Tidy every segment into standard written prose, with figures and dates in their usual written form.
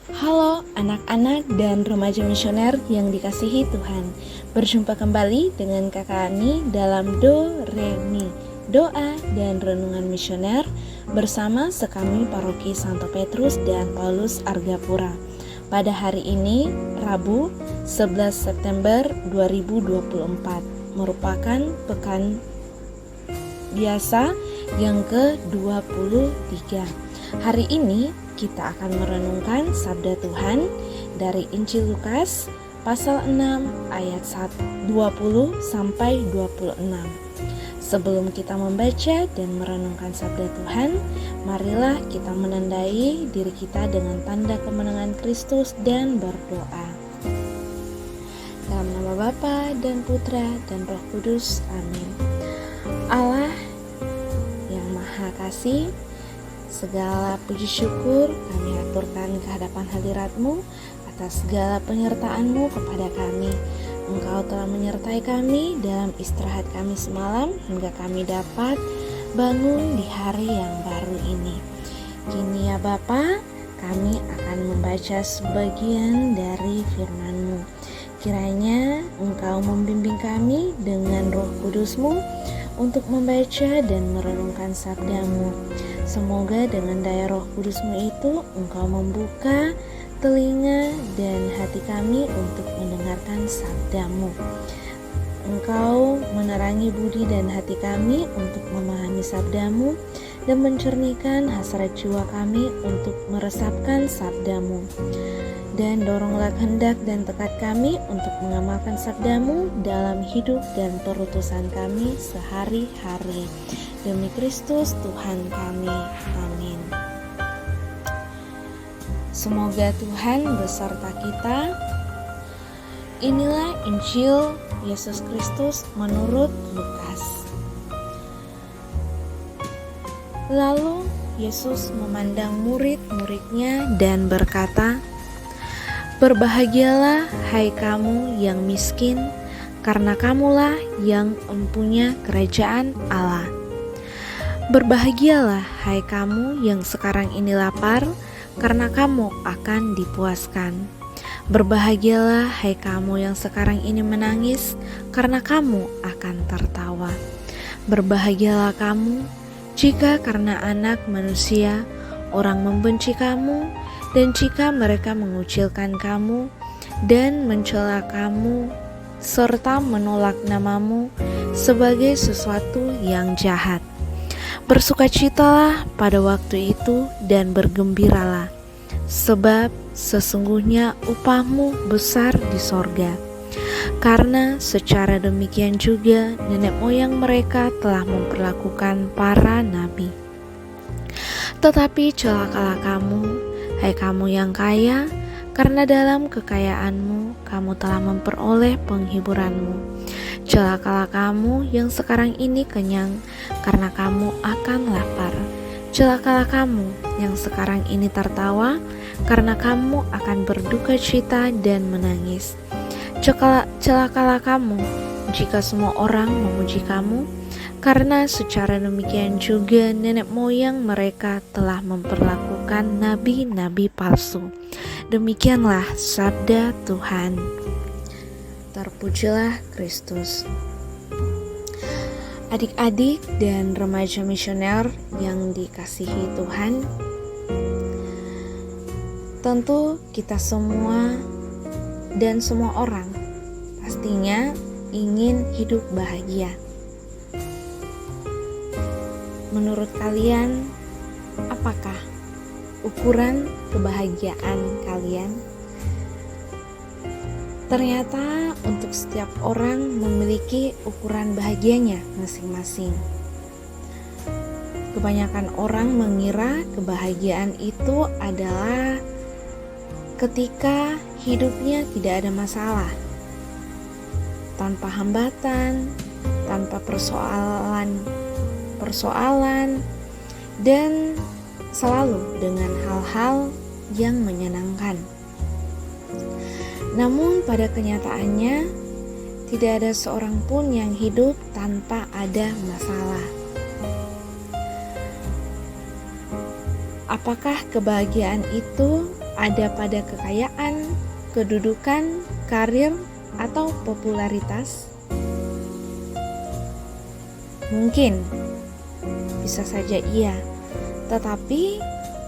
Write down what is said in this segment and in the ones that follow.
Halo anak-anak dan remaja misioner yang dikasihi Tuhan. Berjumpa kembali dengan Kakak Ani dalam Do Re Mi, doa dan renungan misioner bersama sekami Paroki Santo Petrus dan Paulus Argapura. Pada hari ini, Rabu 11 September 2024, merupakan pekan biasa yang ke-23. Hari ini kita akan merenungkan sabda Tuhan dari Injil Lukas pasal 6 ayat 20 sampai 26. Sebelum kita membaca dan merenungkan sabda Tuhan, marilah kita menandai diri kita dengan tanda kemenangan Kristus dan berdoa. Dalam nama Bapa dan Putra dan Roh Kudus, amin. Allah yang Maha Kasih, segala puji syukur kami aturkan ke hadapan hadirat-Mu atas segala penyertaan-Mu kepada kami. Engkau telah menyertai kami dalam istirahat kami semalam hingga kami dapat bangun di hari yang baru ini. Kini ya Bapa, kami akan membaca sebagian dari firman-Mu. Kiranya Engkau membimbing kami dengan Roh Kudus-Mu untuk membaca dan merenungkan sabda-Mu. Semoga dengan daya Roh Kudus-Mu itu Engkau membuka telinga dan hati kami untuk mendengarkan sabda-Mu. Engkau menerangi budi dan hati kami untuk memahami sabda-Mu dan mencernihkan hasrat jiwa kami untuk meresapkan sabda-Mu. Dan doronglah kehendak dan tekad kami untuk mengamalkan sabda-Mu dalam hidup dan perutusan kami sehari-hari. Demi Kristus Tuhan kami, amin. Semoga Tuhan beserta kita. Inilah Injil Yesus Kristus menurut Lukas. Lalu Yesus memandang murid-muridnya dan berkata, "Berbahagialah hai kamu yang miskin, karena kamulah yang mempunyai kerajaan Allah. Berbahagialah hai kamu yang sekarang ini lapar, karena kamu akan dipuaskan. Berbahagialah hai kamu yang sekarang ini menangis, karena kamu akan tertawa. Berbahagialah kamu jika karena Anak Manusia orang membenci kamu, dan jika mereka mengucilkan kamu dan mencela kamu, serta menolak namamu sebagai sesuatu yang jahat. Bersukacitalah pada waktu itu dan bergembiralah, sebab sesungguhnya upahmu besar di sorga. Karena secara demikian juga nenek moyang mereka telah memperlakukan para nabi. Tetapi celakalah kamu, hai kamu yang kaya, karena dalam kekayaanmu kamu telah memperoleh penghiburanmu. Celakalah kamu yang sekarang ini kenyang, karena kamu akan lapar. Celakalah kamu yang sekarang ini tertawa, karena kamu akan berduka cita dan menangis. Celakalah kamu jika semua orang memuji kamu, karena secara demikian juga nenek moyang mereka telah memperlakukan nabi-nabi palsu. Demikianlah sabda Tuhan. Terpujilah Kristus. Adik-adik dan remaja misioner yang dikasihi Tuhan, tentu kita semua dan semua orang pastinya ingin hidup bahagia. Menurut kalian, apakah ukuran kebahagiaan kalian? Ternyata untuk setiap orang memiliki ukuran bahagianya masing-masing. Kebanyakan orang mengira kebahagiaan itu adalah ketika hidupnya tidak ada masalah, tanpa hambatan, tanpa persoalan, dan selalu dengan hal-hal yang menyenangkan. Namun pada kenyataannya tidak ada seorang pun yang hidup tanpa ada masalah. Apakah kebahagiaan itu ada pada kekayaan, kedudukan, karir, atau popularitas? Mungkin, bisa saja iya, tetapi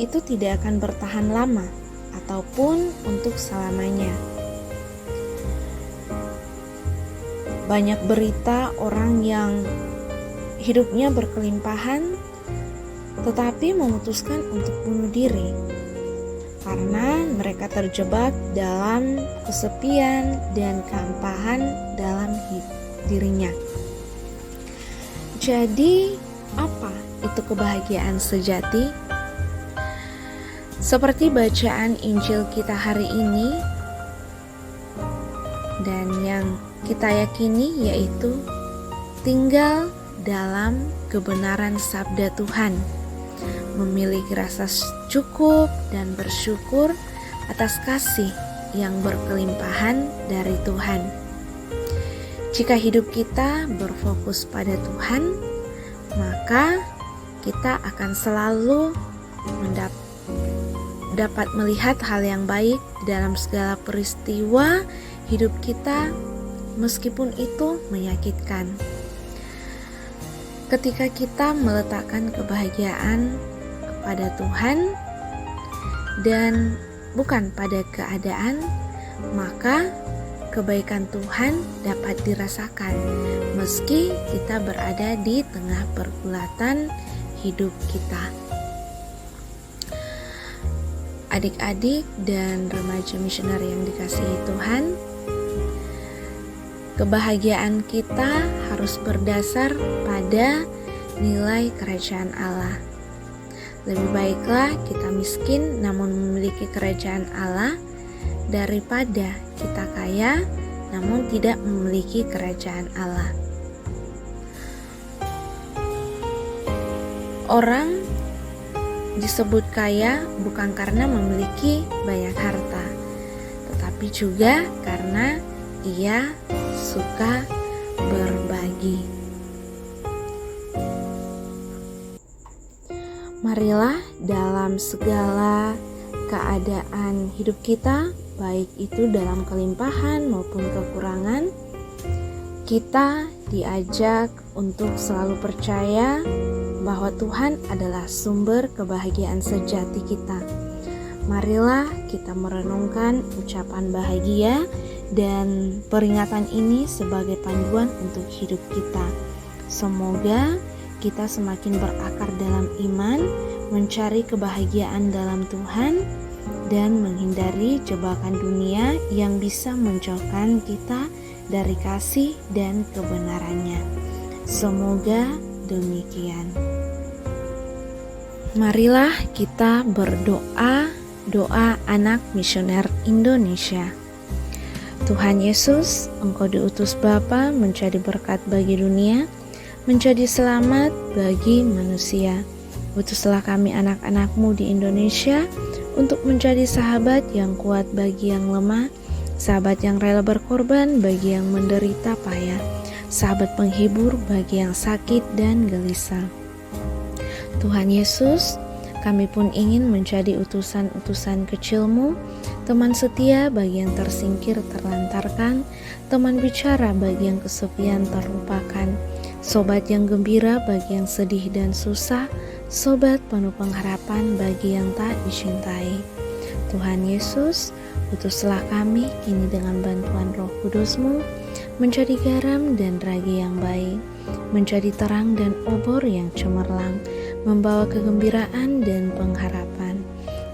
itu tidak akan bertahan lama ataupun untuk selamanya. Banyak berita orang yang hidupnya berkelimpahan tetapi memutuskan untuk bunuh diri karena mereka terjebak dalam kesepian dan kehampaan dalam dirinya. Jadi, apa itu kebahagiaan sejati? Seperti bacaan Injil kita hari ini, dan yang kita yakini yaitu tinggal dalam kebenaran sabda Tuhan, memiliki rasa cukup dan bersyukur atas kasih yang berkelimpahan dari Tuhan. Jika hidup kita berfokus pada Tuhan, maka kita akan selalu dapat melihat hal yang baik dalam segala peristiwa hidup kita, meskipun itu menyakitkan. Ketika kita meletakkan kebahagiaan kepada Tuhan dan bukan pada keadaan, maka kebaikan Tuhan dapat dirasakan meski kita berada di tengah pergulatan hidup kita. Adik-adik dan remaja misioner yang dikasihi Tuhan, kebahagiaan kita harus berdasar pada nilai kerajaan Allah. Lebih baiklah kita miskin namun memiliki kerajaan Allah daripada kita kaya namun tidak memiliki kerajaan Allah. Orang disebut kaya bukan karena memiliki banyak harta, tetapi juga karena ia suka berbagi. Marilah dalam segala keadaan hidup kita, baik itu dalam kelimpahan maupun kekurangan, kita diajak untuk selalu percaya bahwa Tuhan adalah sumber kebahagiaan sejati kita. Marilah kita merenungkan ucapan bahagia dan peringatan ini sebagai panduan untuk hidup kita. Semoga kita semakin berakar dalam iman, mencari kebahagiaan dalam Tuhan, dan menghindari jebakan dunia yang bisa menjauhkan kita dari kasih dan kebenarannya. Semoga demikian. Marilah kita berdoa, doa anak misioner Indonesia. Tuhan Yesus, Engkau diutus Bapa menjadi berkat bagi dunia, menjadi selamat bagi manusia. Utuslah kami anak-anak-Mu di Indonesia untuk menjadi sahabat yang kuat bagi yang lemah, sahabat yang rela berkorban bagi yang menderita payah, sahabat penghibur bagi yang sakit dan gelisah. Tuhan Yesus, kami pun ingin menjadi utusan-utusan kecil-Mu, teman setia bagi yang tersingkir terlantarkan, teman bicara bagi yang kesepian terlupakan, sobat yang gembira bagi yang sedih dan susah, sobat penuh pengharapan bagi yang tak dicintai. Tuhan Yesus, utuslah kami kini dengan bantuan Roh Kudus-Mu, menjadi garam dan ragi yang baik, menjadi terang dan obor yang cemerlang, membawa kegembiraan dan pengharapan.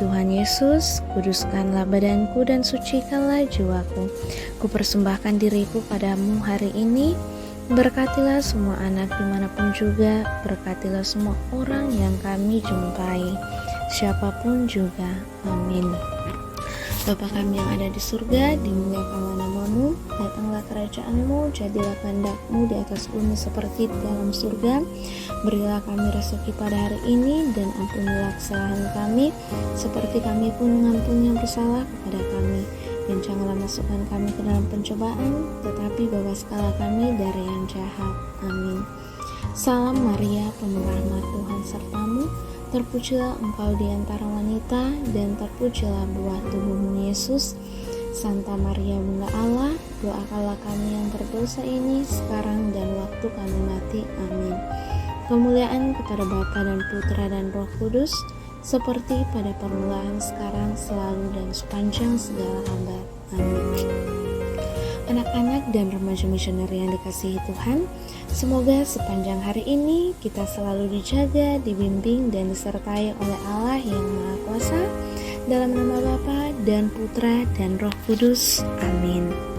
Tuhan Yesus, kuduskanlah badanku dan sucikanlah jiwaku. Kupersembahkan diriku padamu hari ini. Berkatilah semua anak dimanapun juga, berkatilah semua orang yang kami jumpai, siapapun juga. Amin. Bapa kami yang ada di surga, dimuliakanlah nama-Mu, datanglah kerajaan-Mu, jadilah kehendak-Mu di atas bumi seperti di dalam surga. Berilah kami rezeki pada hari ini, dan ampunilah kesalahan kami, seperti kami pun mengampuni yang bersalah kepada kami. Dan janganlah masukkan kami ke dalam pencobaan, tetapi bebaskanlah kami dari yang jahat. Amin. Salam Maria, penuh rahmat, Tuhan sertamu. Terpujilah Engkau di antara wanita, dan terpujilah buah tubuhmu Yesus. Santa Maria Bunda Allah, doakanlah kami yang berdosa ini sekarang dan waktu kami mati. Amin. Kemuliaan kepada Bapa dan Putra dan Roh Kudus, seperti pada permulaan, sekarang, selalu, dan sepanjang segala abad. Amin. Anak-anak dan remaja misioner yang dikasihi Tuhan, semoga sepanjang hari ini kita selalu dijaga, dibimbing, dan disertai oleh Allah yang Maha Kuasa, dalam nama Bapa dan Putra dan Roh Kudus. Amin.